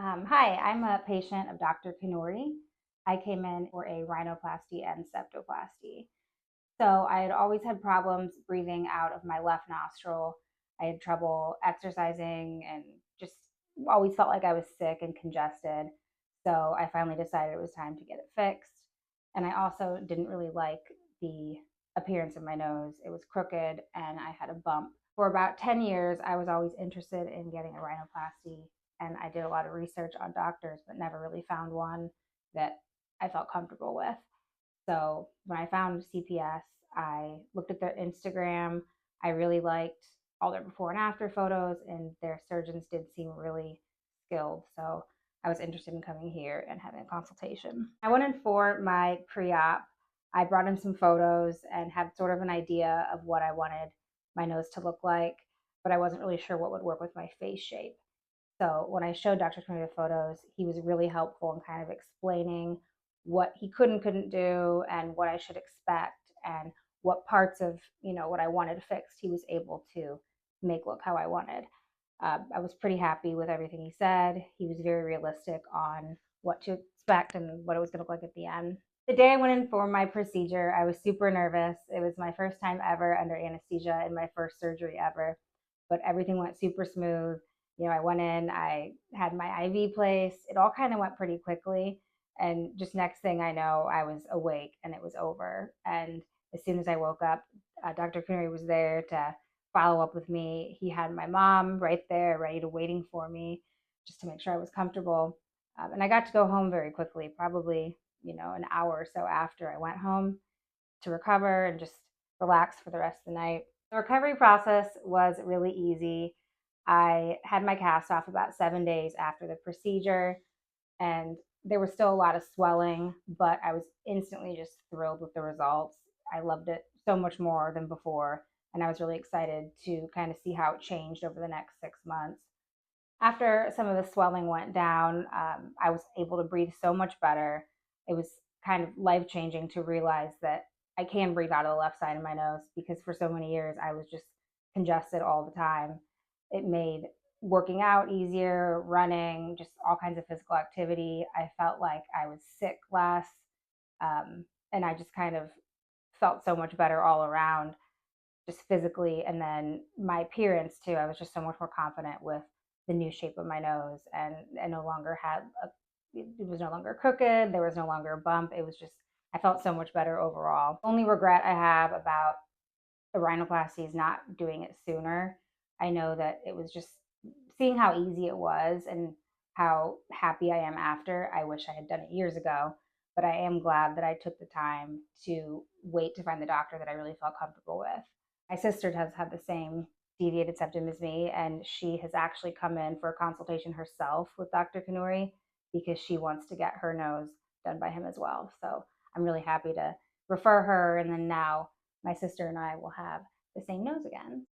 Hi, I'm a patient of Dr. Kanuri. I came in for a rhinoplasty and septoplasty. So I had always had problems breathing out of my left nostril. I had trouble exercising and just always felt like I was sick and congested. So I finally decided it was time to get it fixed. And I also didn't really like the appearance of my nose. It was crooked and I had a bump. For about 10 years, I was always interested in getting a rhinoplasty, and I did a lot of research on doctors, but never really found one that I felt comfortable with. So when I found CPS, I looked at their Instagram. I really liked all their before and after photos, and their surgeons did seem really skilled. So I was interested in coming here and having a consultation. I went in for my pre op. I brought in some photos and had sort of an idea of what I wanted my nose to look like, but I wasn't really sure what would work with my face shape. So when I showed Dr. Tony the photos, he was really helpful in kind of explaining what he couldn't do and what I should expect and what parts of what I wanted fixed he was able to make look how I wanted. I was pretty happy with everything he said. He was very realistic on what to expect and what it was going to look like at the end. The day I went in for my procedure, I was super nervous. It was my first time ever under anesthesia and my first surgery ever, but everything went super smooth. I went in, I had my IV placed. It all kind of went pretty quickly. And just next thing I know, I was awake and it was over. And as soon as I woke up, Dr. Kanuri was there to follow up with me. He had my mom right there, ready to waiting for me, just to make sure I was comfortable. And I got to go home very quickly, probably an hour or so after I went home to recover and just relax for the rest of the night. The recovery process was really easy. I had my cast off about 7 days after the procedure, and there was still a lot of swelling, but I was instantly just thrilled with the results. I loved it so much more than before, and I was really excited to kind of see how it changed over the next 6 months. After some of the swelling went down, I was able to breathe so much better. It was kind of life changing to realize that I can breathe out of the left side of my nose, because for so many years I was just congested all the time. It made working out easier, running, just all kinds of physical activity. I felt like I was sick less, and I just kind of felt so much better all around, just physically. And then my appearance too, I was just so much more confident with the new shape of my nose, and I no longer had it was no longer crooked, there was no longer a bump. It was just, I felt so much better overall. Only regret I have about the rhinoplasty is not doing it sooner. I know that it was just seeing how easy it was and how happy I am after. I wish I had done it years ago, but I am glad that I took the time to wait to find the doctor that I really felt comfortable with. My sister has had the same deviated septum as me, and she has actually come in for a consultation herself with Dr. Kanuri because she wants to get her nose done by him as well. So I'm really happy to refer her, and then now my sister and I will have the same nose again.